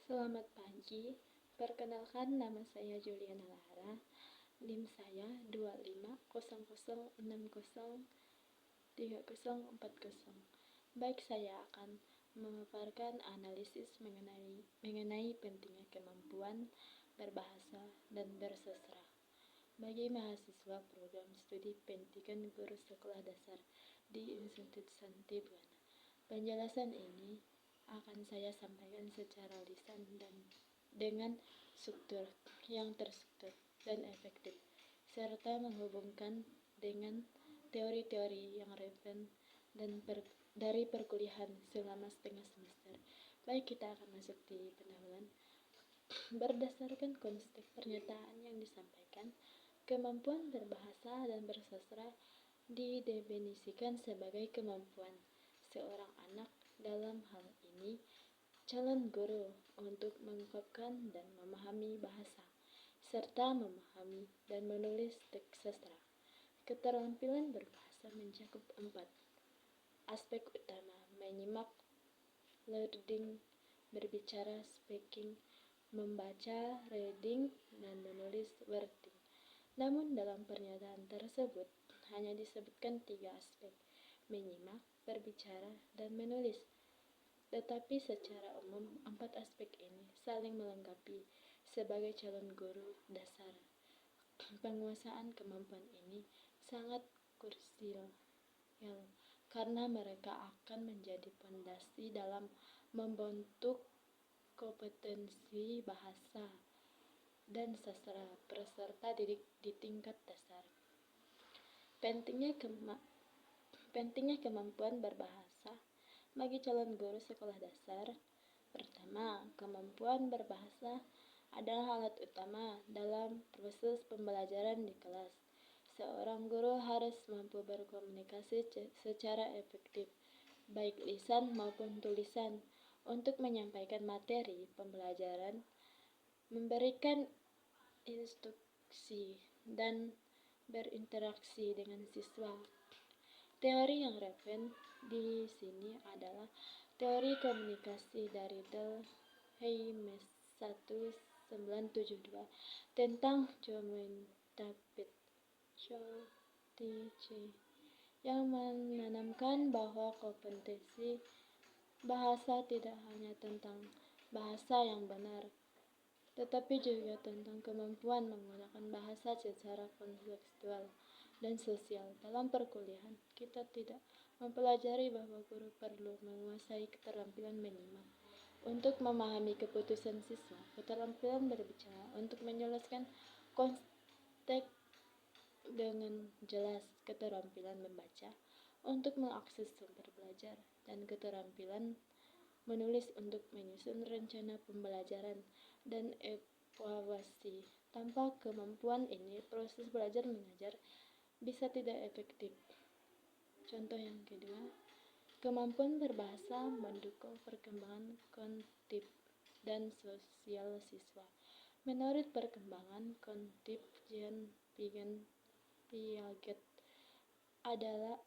Selamat pagi, perkenalkan nama saya Juliana Lara, NIM saya 2500603040. Baik, saya akan memaparkan analisis mengenai pentingnya kemampuan berbahasa dan bersastra bagi mahasiswa program studi pendidikan guru sekolah dasar di Institut Santibuana. Penjelasan ini akan saya sampaikan secara lisan dan dengan struktur yang terstruktur dan efektif, serta menghubungkan dengan teori-teori yang relevan dan dari perkuliahan selama setengah semester. Baik, kita akan masuk di pendahuluan. Berdasarkan konsep pernyataan yang disampaikan, kemampuan berbahasa dan bersastra didefinisikan sebagai kemampuan seorang anak, dalam hal ini calon guru, untuk mengungkapkan dan memahami bahasa, serta memahami dan menulis teks sastra. Keterampilan berbahasa mencakup 4 aspek utama: menyimak, learning, berbicara, speaking, membaca, reading, dan menulis, writing. Namun dalam pernyataan tersebut hanya disebutkan 3 aspek: menyimak, berbicara, dan menulis. Tetapi secara umum 4 aspek ini saling melengkapi sebagai calon guru dasar. Penguasaan kemampuan ini sangat krusial karena mereka akan menjadi pondasi dalam membentuk kompetensi bahasa dan sastra peserta didik di tingkat dasar. Pentingnya kemampuan berbahasa bagi calon guru sekolah dasar. Pertama, kemampuan berbahasa adalah alat utama dalam proses pembelajaran di kelas. Seorang guru harus mampu berkomunikasi secara efektif, baik lisan maupun tulisan, untuk menyampaikan materi pembelajaran, memberikan instruksi, dan berinteraksi dengan siswa. Teori yang relevan di sini adalah teori komunikasi dari Del-Hames 1972 tentang communicative strategy yang menanamkan bahwa kompetensi bahasa tidak hanya tentang bahasa yang benar, tetapi juga tentang kemampuan menggunakan bahasa secara kontekstual dan sosial. Dalam perkuliahan, kita tidak mempelajari bahwa guru perlu menguasai keterampilan menyimak untuk memahami keputusan siswa, keterampilan berbicara untuk menjelaskan konteks dengan jelas, keterampilan membaca untuk mengakses sumber belajar, dan keterampilan menulis untuk menyusun rencana pembelajaran dan evaluasi. Tanpa kemampuan ini, proses belajar mengajar bisa tidak efektif. Contoh yang kedua, kemampuan berbahasa mendukung perkembangan kognitif dan sosial siswa. Menurut perkembangan kognitif, Jean Piaget adalah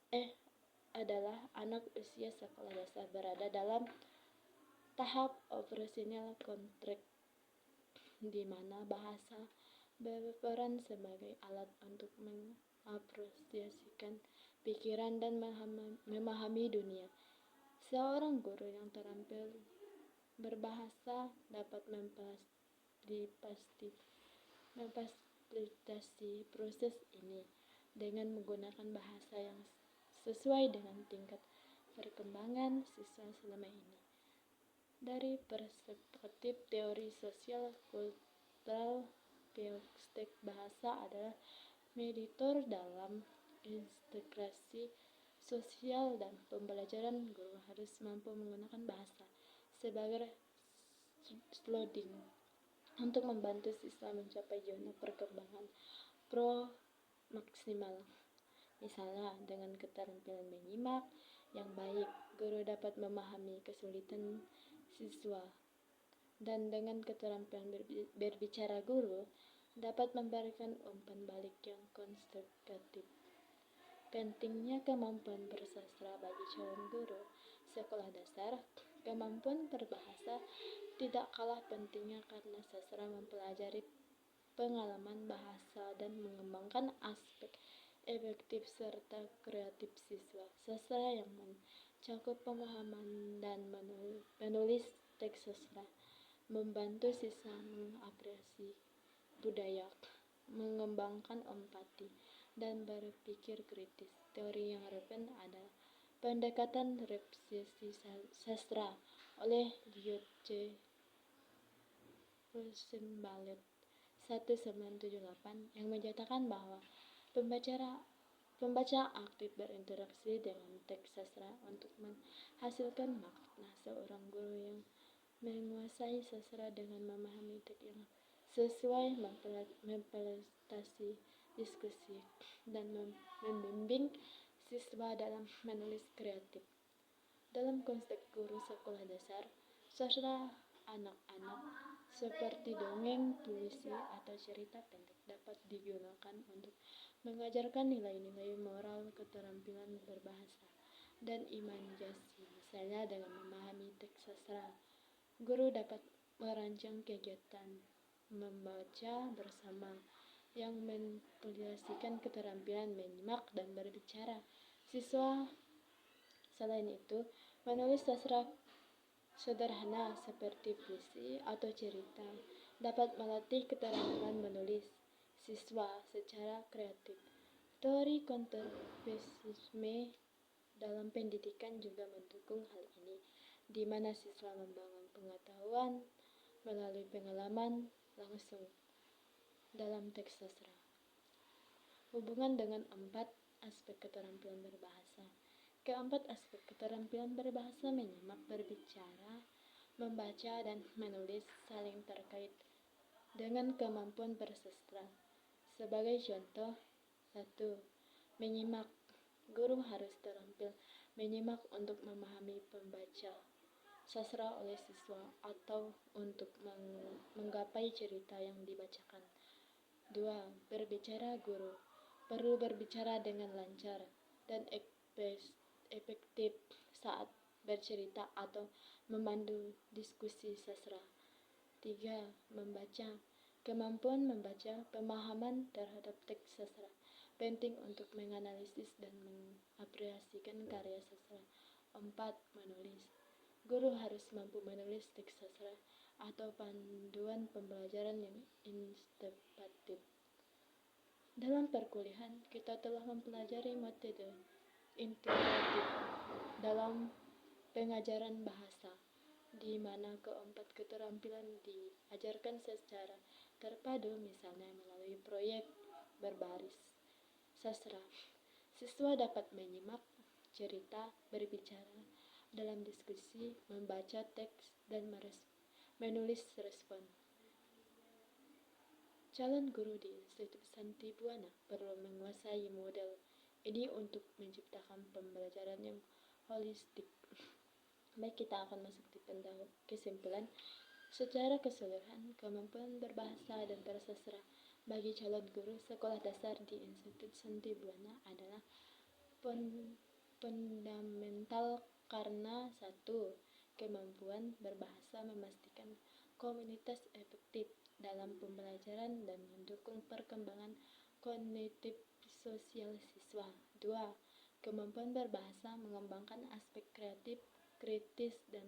anak usia sekolah dasar berada dalam tahap operasional kontak, di mana bahasa berperan sebagai alat untuk mengapresiasikan pikiran dan memahami dunia. Seorang guru yang terampil berbahasa dapat memfasilitasi proses ini dengan menggunakan bahasa yang sesuai dengan tingkat perkembangan siswa selama ini. Dari perspektif teori sosial kultural, bahasa adalah mediator dalam integrasi sosial dan pembelajaran. Guru harus mampu menggunakan bahasa sebagai sliding untuk membantu siswa mencapai zona perkembangan maksimal. Misalnya, dengan keterampilan menyimak yang baik, guru dapat memahami kesulitan siswa, dan dengan keterampilan berbicara, guru dapat memberikan umpan balik yang konstruktif. Pentingnya kemampuan bersastra bagi calon guru sekolah dasar. Kemampuan berbahasa tidak kalah pentingnya karena sastra mempelajari pengalaman bahasa dan mengembangkan aspek efektif serta kreatif siswa. Sastra yang mencakup pemahaman dan menulis teks sastra membantu siswa mengapresiasi budaya, mengembangkan empati, dan berpikir kritis. Teori yang relevan adalah pendekatan representasi sastra oleh Liotje Rosenblatt 1978 yang menyatakan bahwa pembaca aktif berinteraksi dengan teks sastra untuk menghasilkan makna. Seorang guru yang menguasai sastra dengan memahami teks yang sesuai memfasilitasi diskusi dan membimbing siswa dalam menulis kreatif. Dalam konteks guru sekolah dasar, sastra anak-anak seperti dongeng, puisi, atau cerita pendek dapat digunakan untuk mengajarkan nilai-nilai moral, keterampilan berbahasa, dan imajinasi. Misalnya dengan memahami teks sastra, guru dapat merancang kegiatan membaca bersama yang memperlihatkan keterampilan menyimak dan berbicara. Siswa selain itu, menulis sastra sederhana seperti puisi atau cerita dapat melatih keterampilan menulis siswa secara kreatif. Teori kontekstualisme dalam pendidikan juga mendukung hal ini, di mana siswa membangun pengetahuan melalui pengalaman langsung dalam teks sastra. Hubungan dengan 4 aspek keterampilan berbahasa. Keempat aspek keterampilan berbahasa menyimak, berbicara, membaca, dan menulis saling terkait dengan kemampuan bersastra. Sebagai contoh, 1. Menyimak. Guru harus terampil menyimak untuk memahami pembaca sastra oleh siswa atau untuk menggapai cerita yang dibacakan. 2. Berbicara. Guru perlu berbicara dengan lancar dan efektif saat bercerita atau memandu diskusi sastra. 3. Membaca. Kemampuan membaca, pemahaman terhadap teks sastra penting untuk menganalisis dan mengapresiasikan karya sastra. 4. Menulis. Guru harus mampu menulis teks sastra atau panduan pembelajaran yang inspiratif. Dalam perkuliahan, kita telah mempelajari metode integratif dalam pengajaran bahasa, di mana keempat keterampilan diajarkan secara terpadu, misalnya melalui proyek berbaris sastra. Siswa dapat menyimak cerita, berbicara dalam diskusi, membaca teks, dan menulis respon. Calon guru di Institut Santi Buana perlu menguasai model ini untuk menciptakan pembelajaran yang holistik. Baik, kita akan masuk di kesimpulan. Secara keseluruhan, kemampuan berbahasa dan bersastra bagi calon guru sekolah dasar di Institut Santi Buana adalah fundamental karena 1. Kemampuan berbahasa memastikan komunitas efektif dalam pembelajaran dan mendukung perkembangan kognitif sosial siswa. 2. Kemampuan berbahasa mengembangkan aspek kreatif, kritis, dan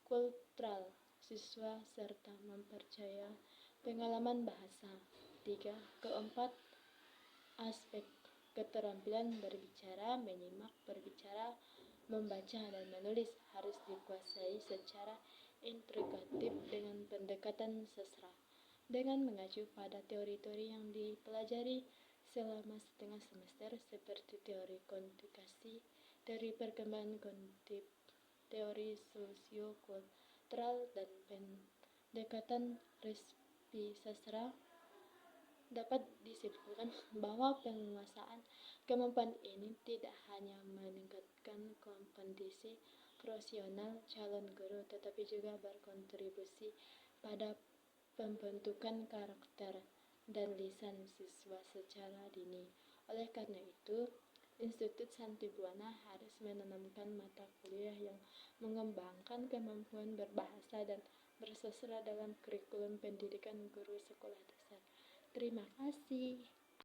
kultural siswa serta mempercaya pengalaman bahasa. 3. Keempat, aspek keterampilan berbicara, menyimak, berbicara, membaca, dan menulis harus dikuasai secara integratif dengan pendekatan sastra. Dengan mengacu pada teori-teori yang dipelajari selama setengah semester seperti teori komunikasi, teori perkembangan kognitif, teori sosiokultural, dan pendekatan respi sastra, dapat disimpulkan bahwa penguasaan kemampuan ini tidak hanya meningkatkan kompetensi profesional calon guru, tetapi juga berkontribusi pada pembentukan karakter dan lisan siswa secara dini. Oleh karena itu, Institut Santi Buana harus menanamkan mata kuliah yang mengembangkan kemampuan berbahasa dan bersastra dalam kurikulum pendidikan guru sekolah dasar. Terima kasih.